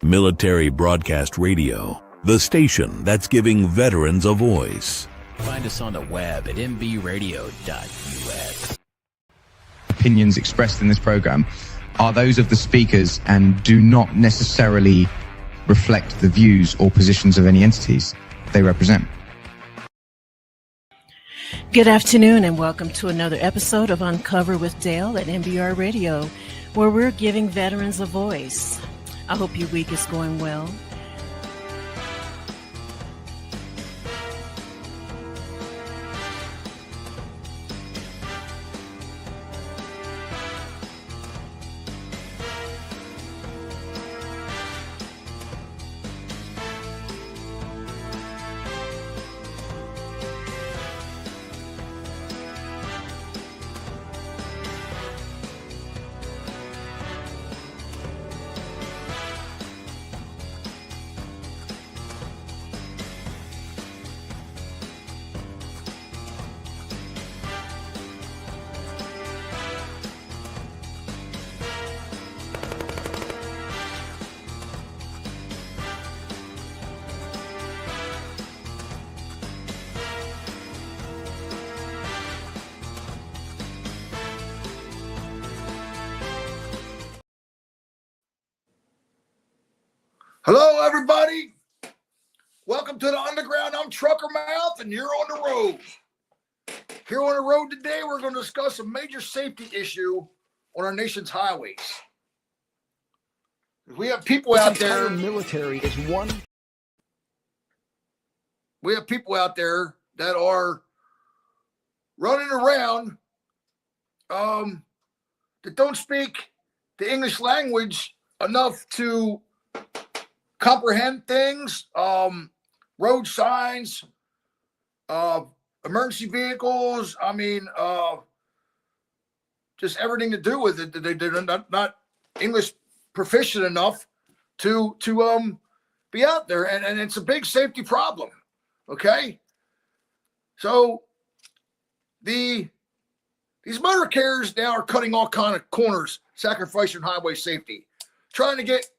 Military Broadcast Radio, the station that's giving veterans a voice. Find us on the web at mbradio.us. Opinions expressed in this program are those of the speakers and do not necessarily reflect the views or positions of any entities they represent. Good afternoon and welcome to another episode of Uncover with Dale at MBR Radio, where we're giving veterans a voice. I hope your week is going well. Hello, everybody. Welcome to the Underground. I'm Truckermouth, and you're on the road. Here on the road today, we're going to discuss a major safety issue on our nation's highways. We have people out there. Military is one. We have people out there that are running around that don't speak the English language enough to comprehend things, road signs, emergency vehicles. I mean, just everything to do with it. They're not English proficient enough to be out there, and it's a big safety problem. Okay, so these motor carriers now are cutting all kind of corners, sacrificing highway safety, trying to get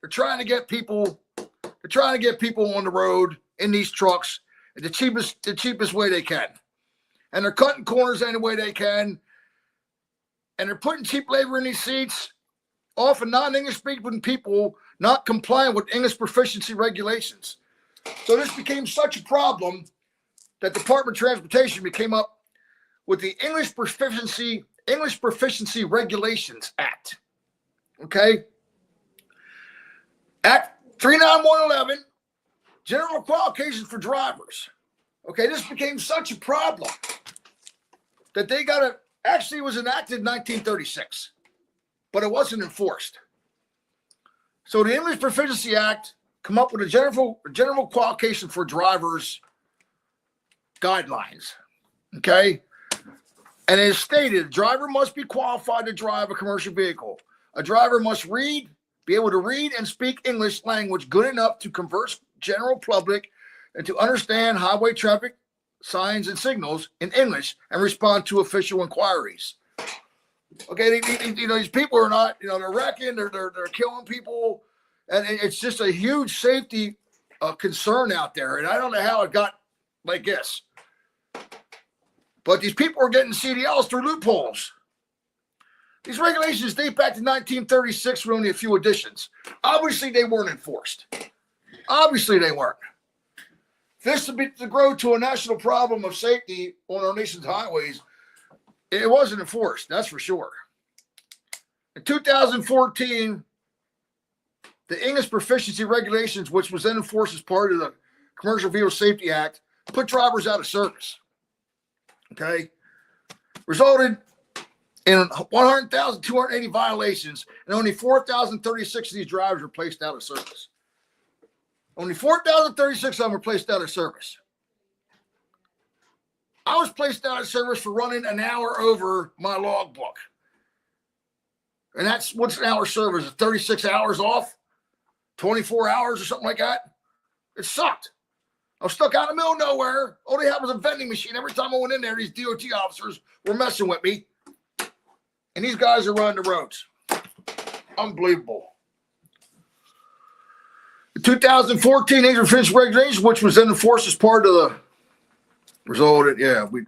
people. They're trying to get people on the road in these trucks the cheapest way they can. And they're cutting corners any way they can. And they're putting cheap labor in these seats, often non-English speaking people not complying with English proficiency regulations. So this became such a problem that the Department of Transportation came up with the English Proficiency Regulations Act. Okay? Act 39111, general qualifications for drivers. Okay, this became such a problem that they actually it was enacted in 1936, but it wasn't enforced. So the English Proficiency Act come up with a general qualification for drivers guidelines. Okay, and it is stated, a driver must be qualified to drive a commercial vehicle. A driver must be able to read and speak English language good enough to converse general public and to understand highway traffic signs and signals in English and respond to official inquiries. Okay, these people are not, they're wrecking, they're killing people, and it's just a huge safety concern out there. And I don't know how it got like this, but these people are getting CDLs through loopholes. These regulations date back to 1936 with only a few additions. Obviously, they weren't enforced. Obviously, they weren't. This to grow to a national problem of safety on our nation's highways, it wasn't enforced, that's for sure. In 2014, the English Proficiency Regulations, which was then enforced as part of the Commercial Vehicle Safety Act, put drivers out of service. Okay? Resulted in 100,280 violations, and only 4,036 of these drivers were placed out of service. Only 4,036 of them were placed out of service. I was placed out of service for running an hour over my logbook. And that's what's an hour service? 36 hours off? 24 hours or something like that? It sucked. I was stuck out in the middle of nowhere. All they had was a vending machine. Every time I went in there, these DOT officers were messing with me. And these guys are running the roads. Unbelievable. The 2014 English Proficiency Regulation, which was then enforced as part of the resulted, we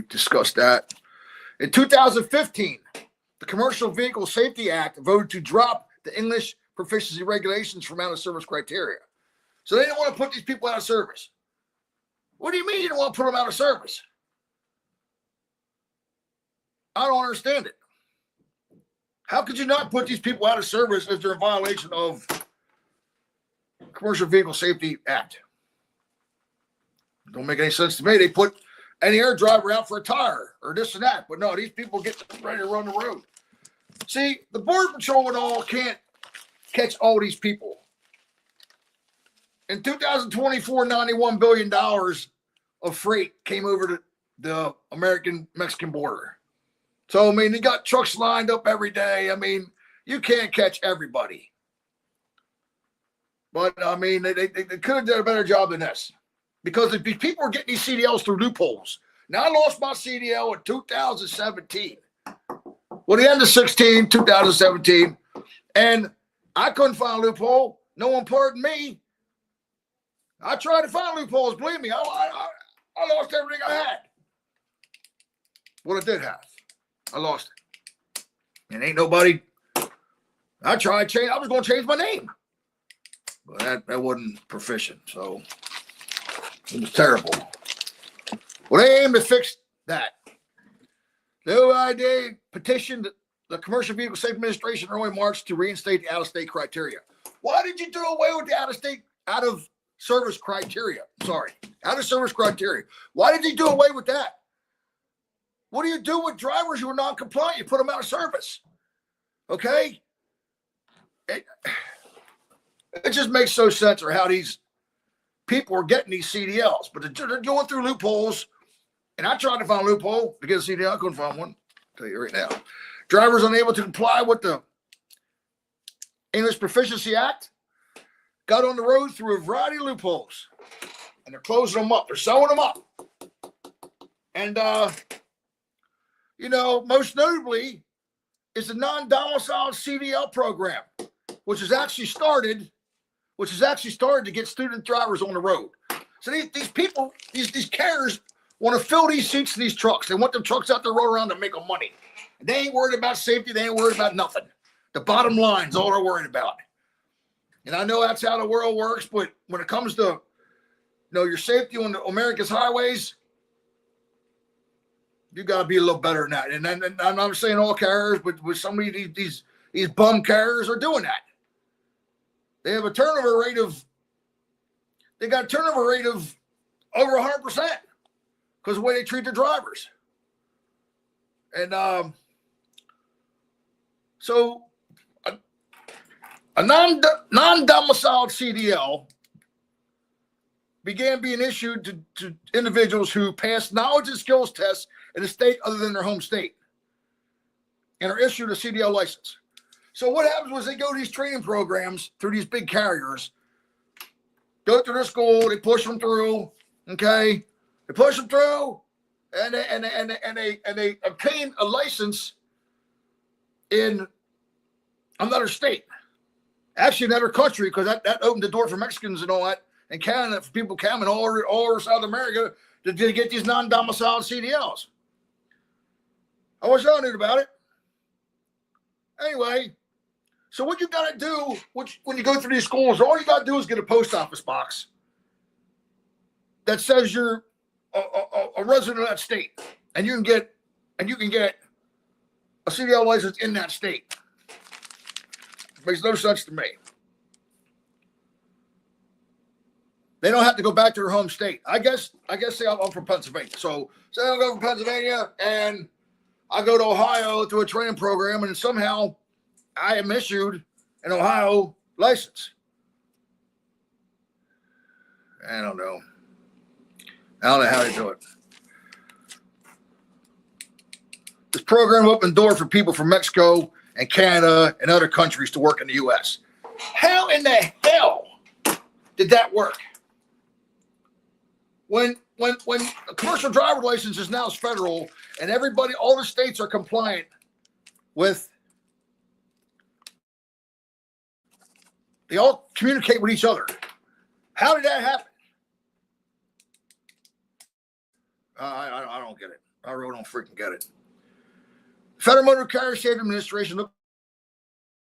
discussed that. In 2015, the Commercial Vehicle Safety Act voted to drop the English Proficiency Regulations from out of service criteria. So they didn't want to put these people out of service. What do you mean you don't want to put them out of service? I don't understand it. How could you not put these people out of service if they're in violation of Commercial Vehicle Safety Act? Don't make any sense to me. They put any air driver out for a tire or this and that. But no, these people get ready to run the road. See, the Border Patrol and all can't catch all these people. In 2024, $91 billion of freight came over to the American-Mexican border. So, I mean, they got trucks lined up every day. I mean, you can't catch everybody. But, I mean, they could have done a better job than this. Because if these people are getting these CDLs through loopholes. Now, I lost my CDL in 2017. Well, the end of 2017. And I couldn't find a loophole. No one pardoned me. I tried to find loopholes. Believe me, I lost everything I had. What I did have. I lost it. And ain't nobody. I tried to change. I was going to change my name. But that wasn't proficient. So it was terrible. Well, they aim to fix that. The OID petitioned the Commercial Vehicle Safety Administration in early March to reinstate the out-of-state criteria. Why did you do away with the out-of-service criteria? Sorry, out-of-service criteria. Why did you do away with that? What do you do with drivers who are non-compliant? You put them out of service. Okay? It just makes no sense or how these people are getting these CDLs. But they're going through loopholes. And I tried to find a loophole to get a CDL. I couldn't find one. I'll tell you right now. Drivers unable to comply with the English Proficiency Act got on the road through a variety of loopholes. And they're closing them up. They're sewing them up. And, most notably is the Non-Domiciled CDL program, which is actually started to get student drivers on the road. So these people, these carriers want to fill these seats in these trucks. They want them trucks out there roll around to make them money. They ain't worried about safety. They ain't worried about nothing. The bottom line's all they're worried about. And I know that's how the world works, but when it comes to your safety on the America's highways, you got to be a little better than that. And I'm not saying all carriers, but with some of these bum carriers are doing that. They have a turnover rate of over 100% because of the way they treat their drivers. And so a non-domiciled CDL began being issued to individuals who passed knowledge and skills tests in a state other than their home state and are issued a CDL license. So what happens was they go to these training programs through these big carriers, go through their school, they push them through, okay? They push them through, and they obtain a license in another state. Actually, another country, because that opened the door for Mexicans and all that, and Canada, for people coming all over South America to get these non-domiciled CDLs. I wish I knew about it. Anyway, so what you got to do when you go through these schools, all you got to do is get a post office box that says you're a resident of that state, and you can get a CDL license in that state. It makes no sense to me. They don't have to go back to their home state. I guess say I'm from Pennsylvania. So say I go from Pennsylvania and I go to Ohio through a training program, and somehow I am issued an Ohio license. I don't know how they do it. This program opened the door for people from Mexico and Canada and other countries to work in the U.S. How in the hell did that work? When a commercial driver license is now federal and all the states are compliant with They all communicate with each other. How did that happen? I don't get it. I really don't freaking get it. Federal Motor Carrier Safety Administration looking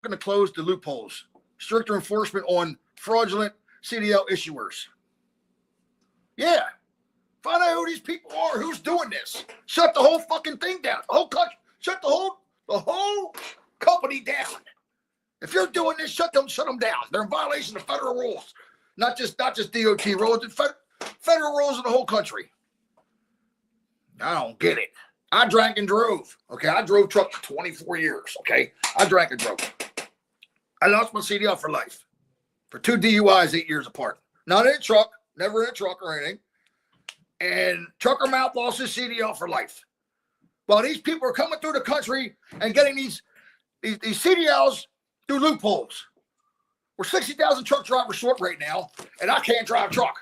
to close the loopholes. Stricter enforcement on fraudulent CDL issuers. Yeah. Find out who these people are. Who's doing this? Shut the whole fucking thing down. The whole country. Shut the whole company down. If you're doing this, shut them down. They're in violation of federal rules, not just DOT rules, federal rules in the whole country. I don't get it. I drank and drove. Okay, I drove truck for 24 years. Okay, I drank and drove. I lost my CDL for life for 2 DUIs 8 years apart. Not in a truck, never in a truck or anything. And Truckermouth lost his CDL for life. Well, these people are coming through the country and getting these CDLs through loopholes. We're 60,000 truck drivers short right now, and I can't drive a truck.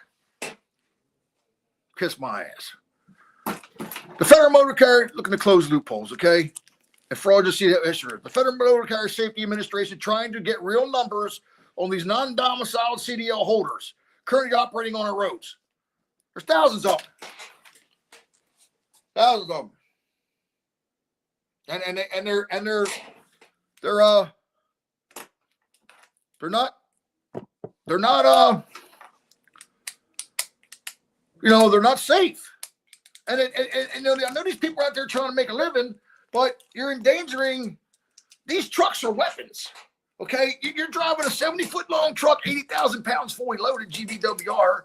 Kiss my ass. The Federal Motor Carrier looking to close loopholes, okay? And fraudulent CDL issuers. The Federal Motor Carrier Safety Administration trying to get real numbers on these non-domiciled CDL holders currently operating on our roads. There's thousands of them. Thousands of them. And they're not they're not safe. And I know these people are out there trying to make a living, but you're endangering. These trucks are weapons. Okay, you're driving a 70-foot long truck, 80,000 pounds fully loaded GVWR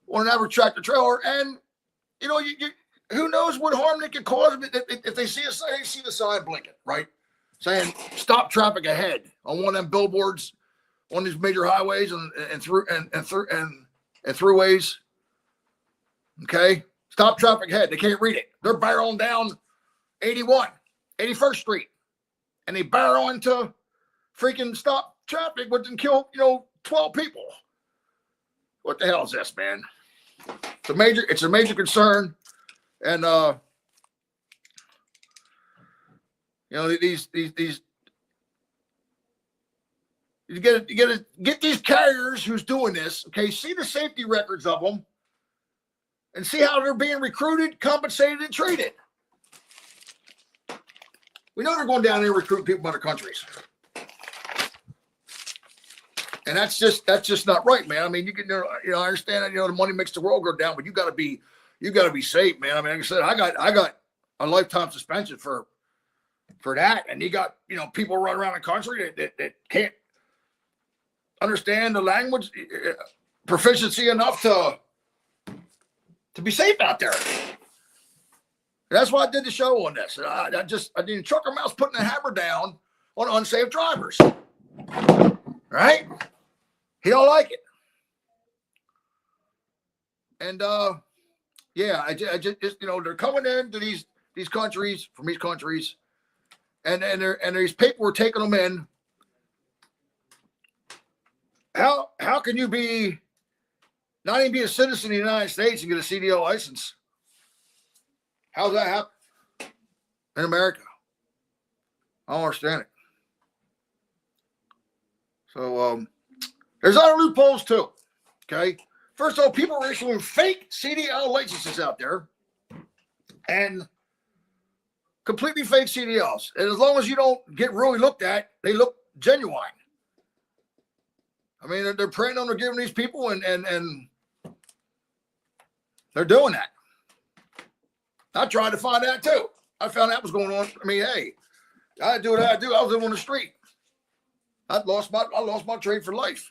on an average tractor trailer, and you who knows what harm they can cause if they see the sign blinking, right, saying stop traffic ahead on one of them billboards on these major highways and throughways. Okay, stop traffic ahead. They can't read it. They're barreling down 81st Street, and they barrel into freaking stop traffic, which can kill 12 people. What the hell is this, man? It's a major concern, and these you gotta get these carriers who's doing this. Okay, see the safety records of them, and see how they're being recruited, compensated, and treated. We know they're going down there recruiting people from other countries. And that's just not right, man. I mean, you can, I understand that, the money makes the world go down, but you gotta be safe, man. I mean, like I said, I got a lifetime suspension for that. And you got, people running around the country that can't understand the language, proficiency enough to be safe out there. And that's why I did the show on this. I did Truckermouth putting the hammer down on unsafe drivers. Right? He don't like it. And I just they're coming into these countries from these countries, and these people were taking them in. How can you not even be a citizen of the United States and get a CDL license? How's that happen in America? I don't understand it. So there's other loopholes too. Okay. First of all, people are issuing fake CDL licenses out there, and completely fake CDLs. And as long as you don't get really looked at, they look genuine. I mean, they're preying on, they're giving these people, and they're doing that. I tried to find that too. I found that was going on. I mean, hey, I do what I do. I was living on the street. I lost my trade for life.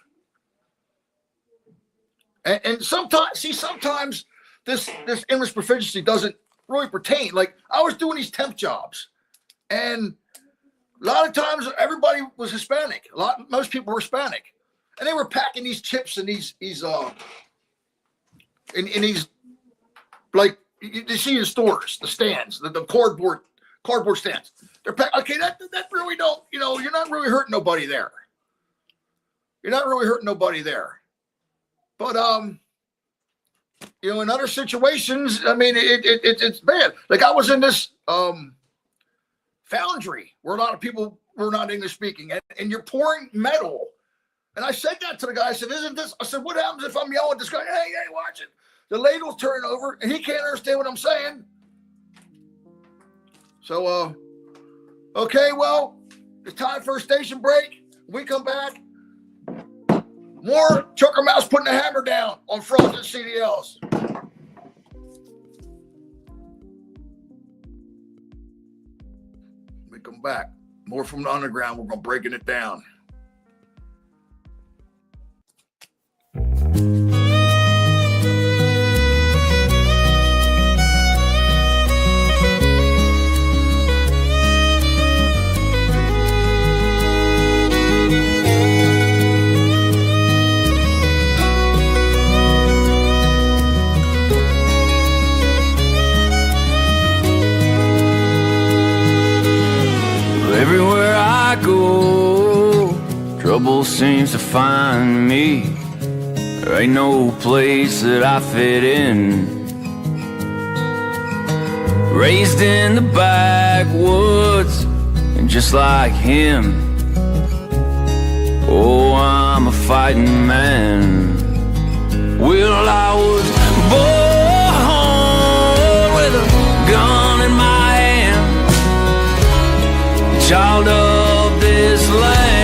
And sometimes this English proficiency doesn't really pertain. Like, I was doing these temp jobs, and a lot of times everybody was Hispanic. Most people were Hispanic, and they were packing these chips in these like you see in stores, the stands, the cardboard stands. They're packed. Okay, that really don't. You're not really hurting nobody there. You're not really hurting nobody there. But in other situations, I mean, it's bad. Like, I was in this foundry where a lot of people were not English speaking, and you're pouring metal And I said that to the guy. I said, isn't this? I said, what happens if I'm yelling at this guy? Hey, watch it. The ladle's turning over, and he can't understand what I'm saying. So, okay, well, it's time for a station break. When we come back, more Truckermouth's putting the hammer down on fraudulent CDLs. When we come back, more from the underground. We're going to breaking it down. Everywhere I go, trouble seems to find me. There ain't no place that I fit in. Raised in the backwoods, and just like him, oh, I'm a fighting man. Well, I was born with a gun in my hand, child of this land.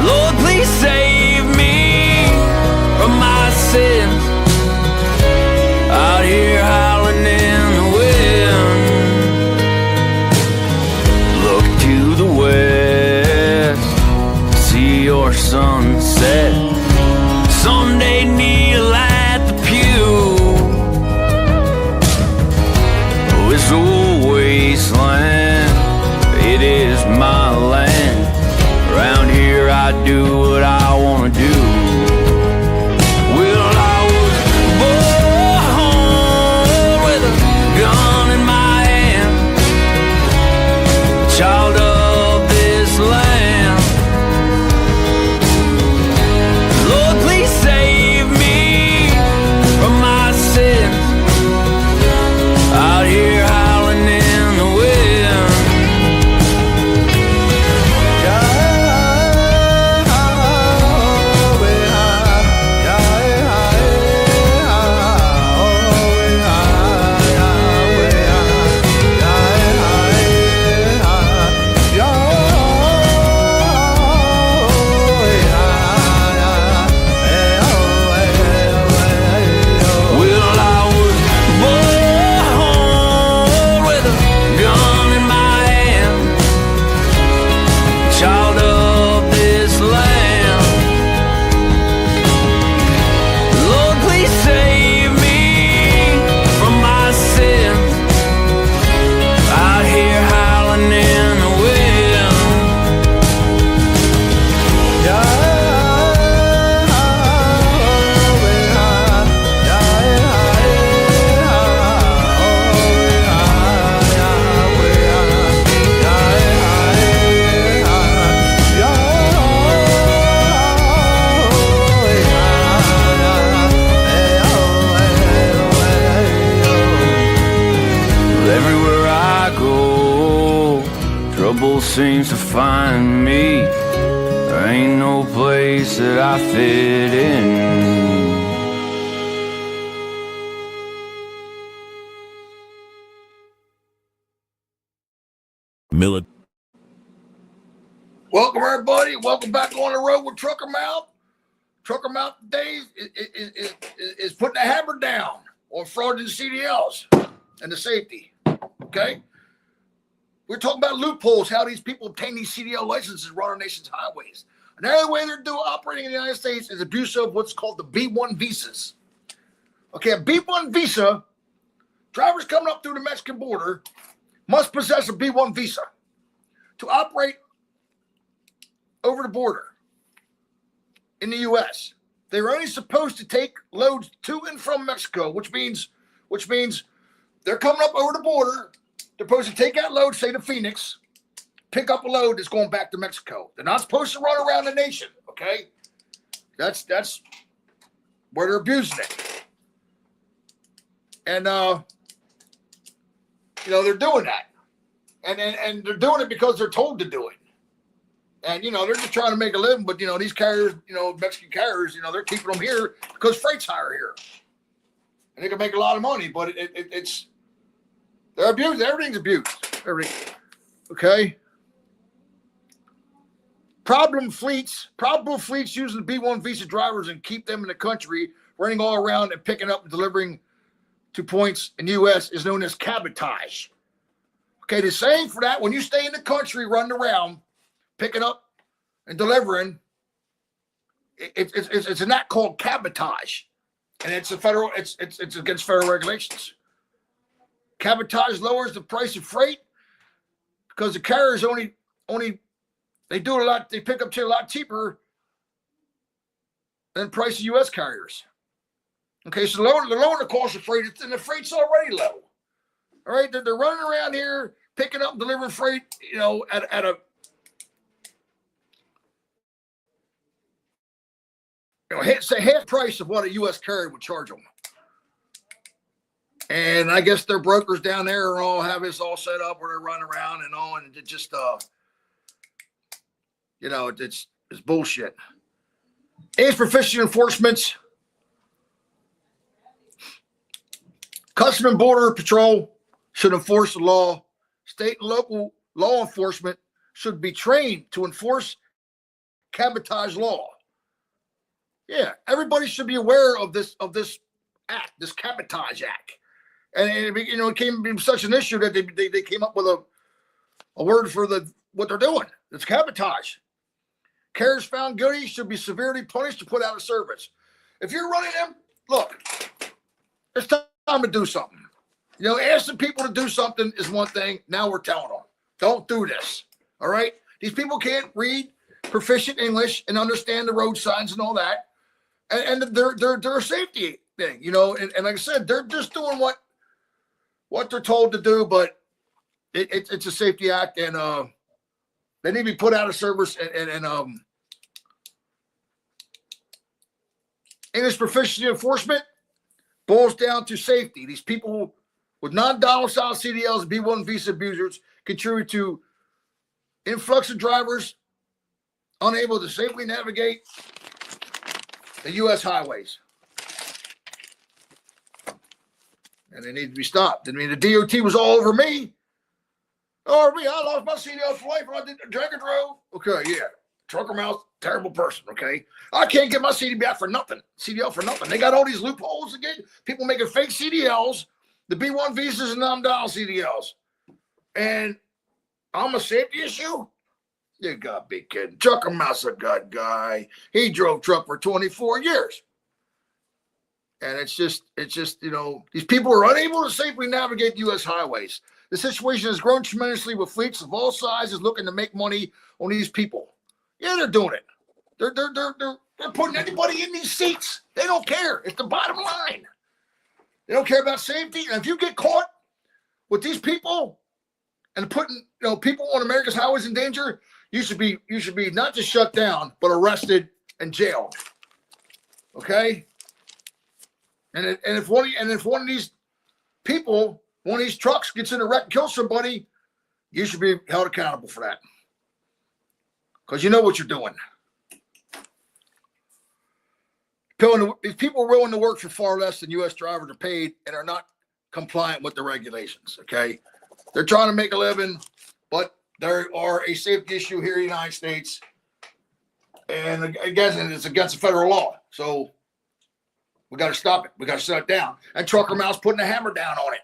Lord, please save me from my sins, out here howling in the wind. Look to the west, see your sunset. Someday kneel at the pew. Oh, it's old wasteland, it is my land. Around here I do what I wanna do. Well, I was born with a gun in my hand, child of this land. Lord, please save me from my sins, out here howling in the wind. Well, I was born with a gun in my hand, child of this land. Lord, please save me from my sins, out here howling in the wind. Everywhere I go, trouble seems to find me. There ain't no place that I fit in. Military. Welcome, everybody. Welcome back on the road with Truckermouth. Truckermouth today is putting the hammer down on fraudulent CDLs and the safety. Okay? We're talking about loopholes, how these people obtain these CDL licenses and run our nation's highways. And the only way they're operating in the United States is abuse of what's called the B1 visas. Okay, a B1 visa, drivers coming up through the Mexican border must possess a B1 visa to operate over the border in the U.S. They're only supposed to take loads to and from Mexico, which means they're coming up over the border. They're supposed to take that load, say to Phoenix, pick up a load that's going back to Mexico. They're not supposed to run around the nation, okay? That's where they're abusing it. And, they're doing that. And they're doing it because they're told to do it. And, they're just trying to make a living. But, these carriers, Mexican carriers, they're keeping them here because freight's higher here. And they can make a lot of money. But they're abused. Everything's abused. Everything. Okay? Probable fleets using the B1 visa drivers and keep them in the country, running all around and picking up and delivering to points in the U.S. is known as cabotage. Okay, the saying for that, when you stay in the country running around, picking up and delivering, it's an act called cabotage. And it's against federal regulations. Cabotage lowers the price of freight because the carriers only they do it a lot, they pick up to a lot cheaper than the price of U.S. carriers. Okay, so they're lowering the cost of freight, and the freight's already low. All right, they're running around here picking up and delivering freight, at a say half price of what a U.S. carrier would charge them. And I guess their brokers down there are all have this all set up where they're running around and all, and it just it's bullshit. Age proficient enforcements. Customs and Border Patrol should enforce the law. State and local law enforcement should be trained to enforce cabotage law. Yeah, everybody should be aware of this act, this cabotage act. And it became such an issue that they came up with a word for what they're doing. It's cabotage. Carriers found guilty should be severely punished to put out of service. If you're running them, look, it's time to do something. Asking people to do something is one thing. Now we're telling them, don't do this. All right? These people can't read proficient English and understand the road signs and all that. And they're a safety thing, and like I said, they're just doing what they're told to do, but it's a safety act, and they need to be put out of service. And English proficiency enforcement boils down to safety. These people with non-domiciled CDLs and B1 visa abusers contribute to influx of drivers unable to safely navigate the U.S. highways. And they need to be stopped. I mean, the DOT was all over me. All over me. I lost my CDL for life when I did drank and drove. Okay, yeah. Truckermouth, terrible person, okay? I can't get my CDL for nothing. They got all these loopholes again. People making fake CDLs, the B1 visas and non-dial CDLs. And I'm a safety issue? You got big kid. Truckermouth's a good guy. He drove truck for 24 years. And it's just, these people are unable to safely navigate U.S. highways. The situation has grown tremendously with fleets of all sizes looking to make money on these people. Yeah, they're doing it. They're putting anybody in these seats. They don't care. It's the bottom line. They don't care about safety. And if you get caught with these people and putting people on America's highways in danger, you should be not just shut down, but arrested and jailed. Okay? And if one of these people, one of these trucks gets in a wreck and kills somebody, you should be held accountable for that. Because you know what you're doing. These people are willing to work for far less than U.S. drivers are paid and are not compliant with the regulations, okay? They're trying to make a living, but there are a safety issue here in the United States. And again, it's against the federal law. So we got to stop it. We got to shut it down. And Truckermouth's putting a hammer down on it.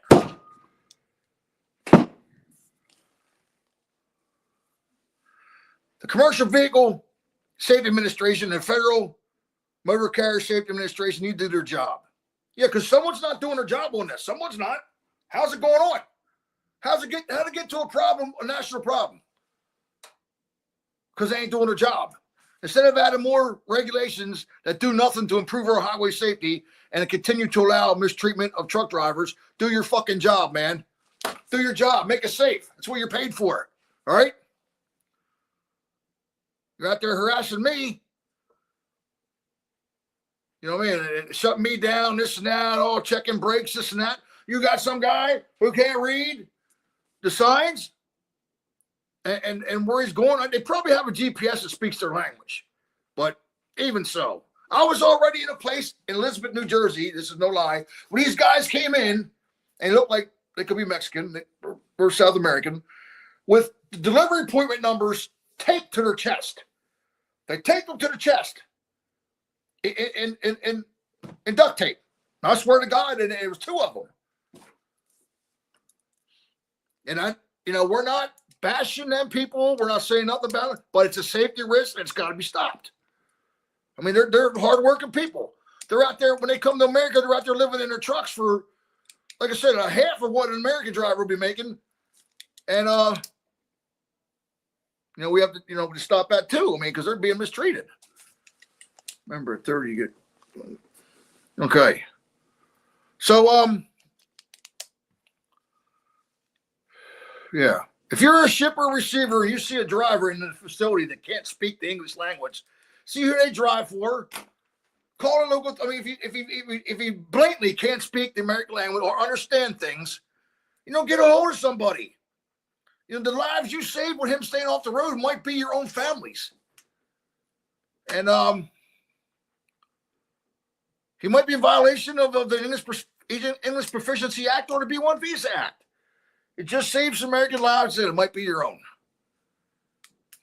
The Commercial Vehicle Safety Administration and the Federal Motor Carrier Safety Administration need to do their job. Yeah, because someone's not doing their job on this. Someone's not. How's it going on? How to get to a problem, a national problem? Because they ain't doing their job. Instead of adding more regulations that do nothing to improve our highway safety and continue to allow mistreatment of truck drivers, do your fucking job, man. Do your job. Make it safe. That's what you're paid for. All right? You're out there harassing me. You know what I mean? Shutting me down, this and that, all checking brakes, this and that. You got some guy who can't read the signs? and where he's going, they probably have a GPS that speaks their language. But even so, I was already in a place in Elizabeth, New Jersey. This is no lie. When these guys came in and looked like they could be Mexican or South American, with delivery appointment numbers taped to their chest. They taped them to the chest in duct tape. I swear to God, and it was 2 of them. And we're not bashing them people. We're not saying nothing about it, but it's a safety risk and it's got to be stopped. I mean, they're hardworking people. They're out there, when they come to America, they're out there living in their trucks for, like I said, a half of what an American driver would be making. And, we have to, to stop that too. I mean, because they're being mistreated. Remember, at 30, you get, okay. So, yeah. If you're a shipper or receiver and you see a driver in the facility that can't speak the English language, see who they drive for. Call a local. I mean, if he blatantly can't speak the American language or understand things, get a hold of somebody. The lives you save with him staying off the road might be your own families. And he might be in violation of the English Proficiency Act or the B-1 Visa Act. It just saves American lives, and it might be your own.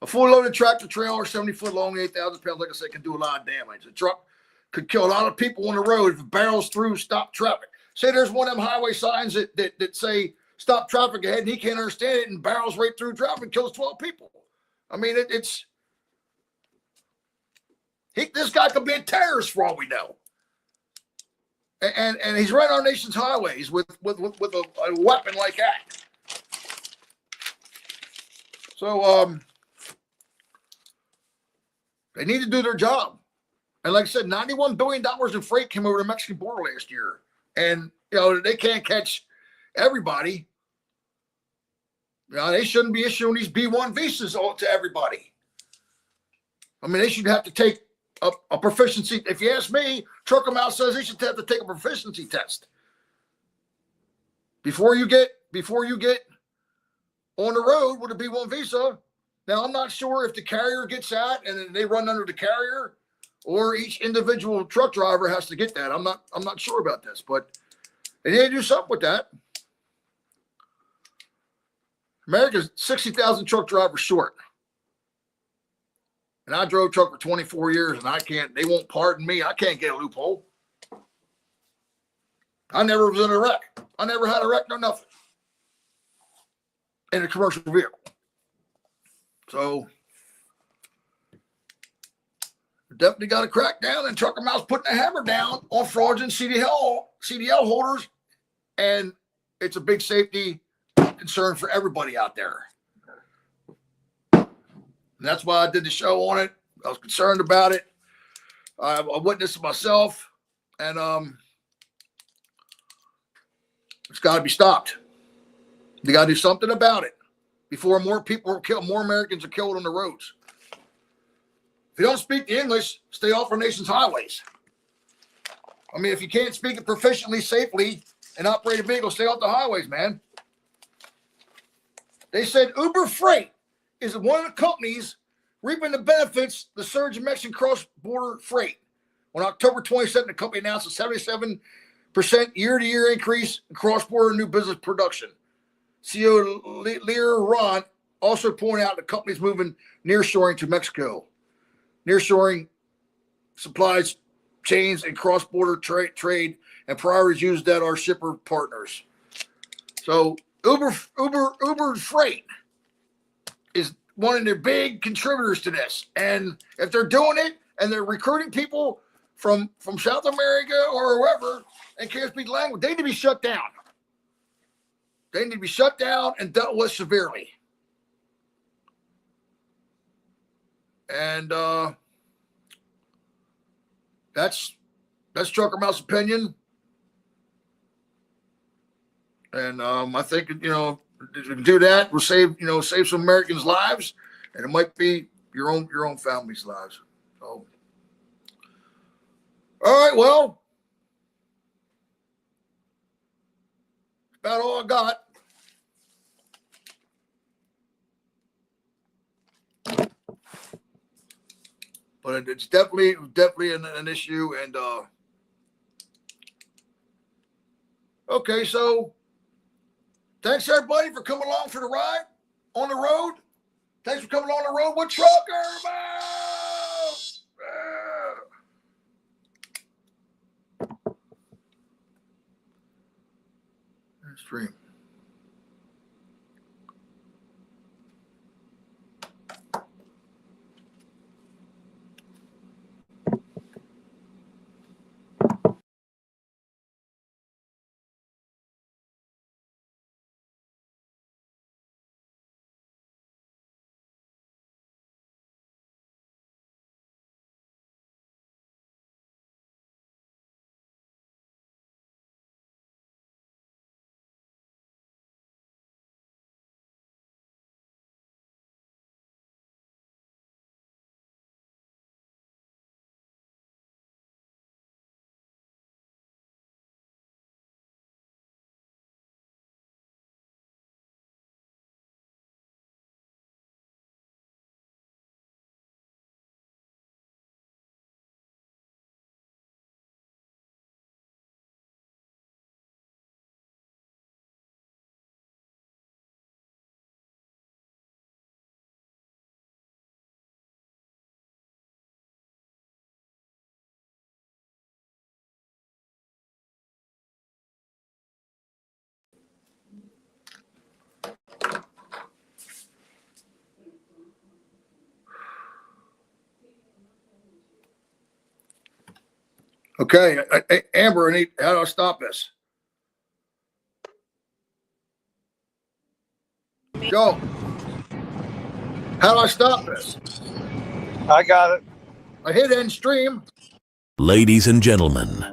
A fully loaded tractor trailer, 70 foot long, 8,000 pounds, like I said, can do a lot of damage. A truck could kill a lot of people on the road if it barrels through stop traffic. Say there's one of them highway signs that say stop traffic ahead, and he can't understand it and barrels right through traffic and kills 12 people. I mean, this guy could be a terrorist for all we know. And he's right on our nation's highways with a weapon like that. So they need to do their job. And like I said, $91 billion in freight came over the Mexican border last year. And, they can't catch everybody. They shouldn't be issuing these B-1 visas to everybody. I mean, they should have to take a proficiency. If you ask me, Truckermouth says they should have to take a proficiency test before you get on the road with a B-1 visa. Now, I'm not sure if the carrier gets that and they run under the carrier, or each individual truck driver has to get that. I'm not sure about this, but they need to do something with that. America's 60,000 truck drivers short. And I drove truck for 24 years, and they won't pardon me. I can't get a loophole. I never was in a wreck. I never had a wreck, no nothing in a commercial vehicle. So, definitely got to crack down, and Truckermouth's putting a hammer down on fraudulent CDL holders, and it's a big safety concern for everybody out there. And that's why I did the show on it. I was concerned about it. I witnessed it myself, and it's got to be stopped. They got to do something about it before more people are killed, more Americans are killed on the roads. If you don't speak the English, stay off our nation's highways. I mean, if you can't speak it proficiently, safely, and operate a vehicle, stay off the highways, man. They said Uber Freight is one of the companies reaping the benefits the surge in Mexican cross-border freight. On October 22nd, the company announced a 77% year-to-year increase in cross-border new business production. CEO Lear Ron also pointed out the company's moving nearshoring to Mexico. Nearshoring supplies chains and cross-border trade and priorities used at our shipper partners. So Uber Freight is one of their big contributors to this. And if they're doing it and they're recruiting people from South America or wherever and can't speak the language, they need to be shut down. They need to be shut down and dealt with severely. And that's Truckermouth's opinion. And I think, do that will save some Americans' lives, and it might be your own family's lives. So, all right, well, about all I got. But it's definitely an issue. And okay, so thanks everybody for coming along for the ride on the road. Thanks for coming on the road with Truckermouth. Stream. Okay, Amber, how do I stop this? Joe, how do I stop this? I got it. I hit end stream. Ladies and gentlemen,